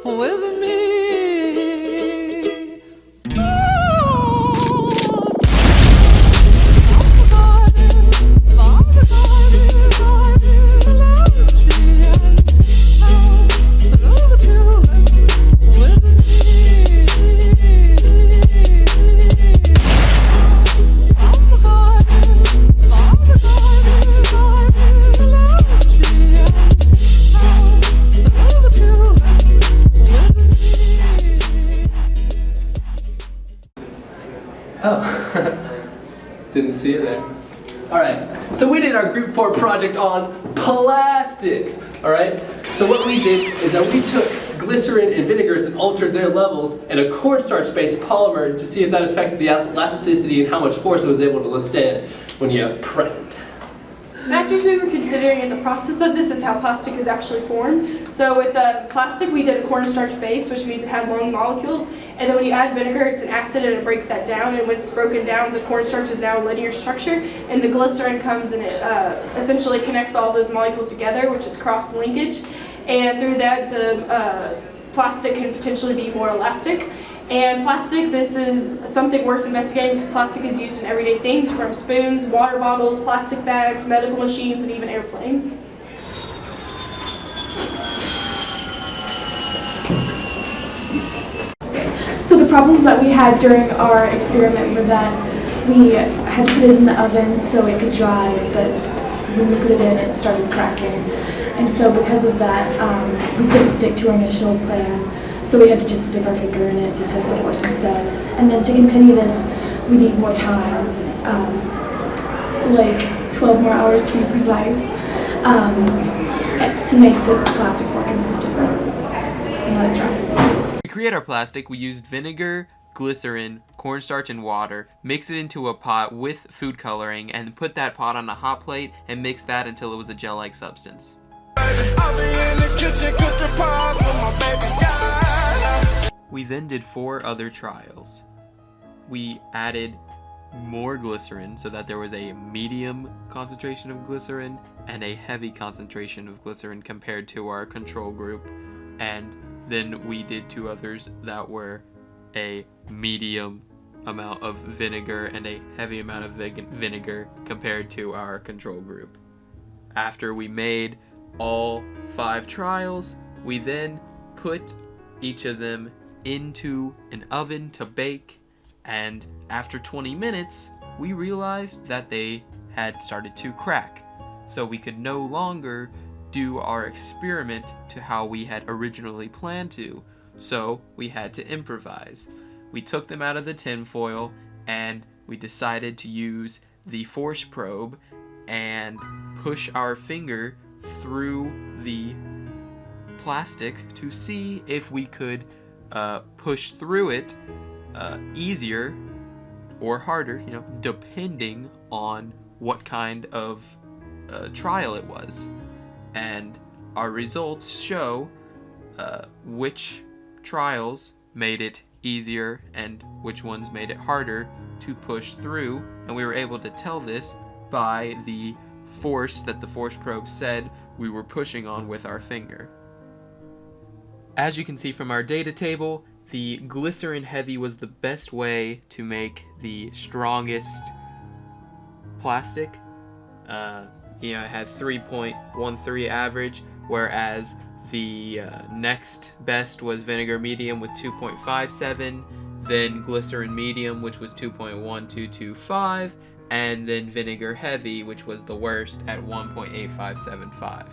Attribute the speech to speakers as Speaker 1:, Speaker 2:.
Speaker 1: with me.
Speaker 2: Oh, didn't see it there. Alright, so we did our group 4 project on plastics. Alright, so what we did is that we took glycerin and vinegars and altered their levels in a cornstarch-based polymer to see if that affected the elasticity and how much force it was able to withstand when you press it.
Speaker 3: Factors we were considering in the process of this is how plastic is actually formed. So with plastic, we did a cornstarch base, which means it had long molecules. And then when you add vinegar, it's an acid and it breaks that down. And when it's broken down, the cornstarch is now a linear structure. And the glycerin comes and it essentially connects all those molecules together, which is cross-linkage. And through that, the plastic can potentially be more elastic. And plastic, this is something worth investigating because plastic is used in everyday things from spoons, water bottles, plastic bags, medical machines, and even airplanes. So the problems that we had during our experiment were that we had to put it in the oven so it could dry, but when we put it in, it started cracking. And so because of that, we couldn't stick to our initial plan. So we had to just stick our finger in it to test the force instead. And then to continue this, we need more time, like 12 more hours to be precise, to make the plastic more consistent and let it dry.
Speaker 4: To create our plastic, we used vinegar, glycerin, cornstarch, and water, mix it into a pot with food coloring, and put that pot on a hot plate and mix that until it was a gel-like substance. We then did 4 other trials. We added more glycerin so that there was a medium concentration of glycerin and a heavy concentration of glycerin compared to our control group. And then we did 2 others that were a medium amount of vinegar and a heavy amount of vinegar compared to our control group. After we made all 5 trials, we then put each of them into an oven to bake, and after 20 minutes we realized that they had started to crack, so we could no longer do our experiment to how we had originally planned to, so we had to improvise. We took them out of the tin foil and we decided to use the force probe and push our finger through the plastic to see if we could push through it easier or harder, depending on what kind of trial it was. And our results show which trials made it easier and which ones made it harder to push through, and we were able to tell this by the force that the force probe said we were pushing on with our finger. As you can see from our data table, the glycerin heavy was the best way to make the strongest plastic. It had 3.13 average, whereas the next best was vinegar medium with 2.57, then glycerin medium, which was 2.1225, and then vinegar heavy, which was the worst at 1.8575.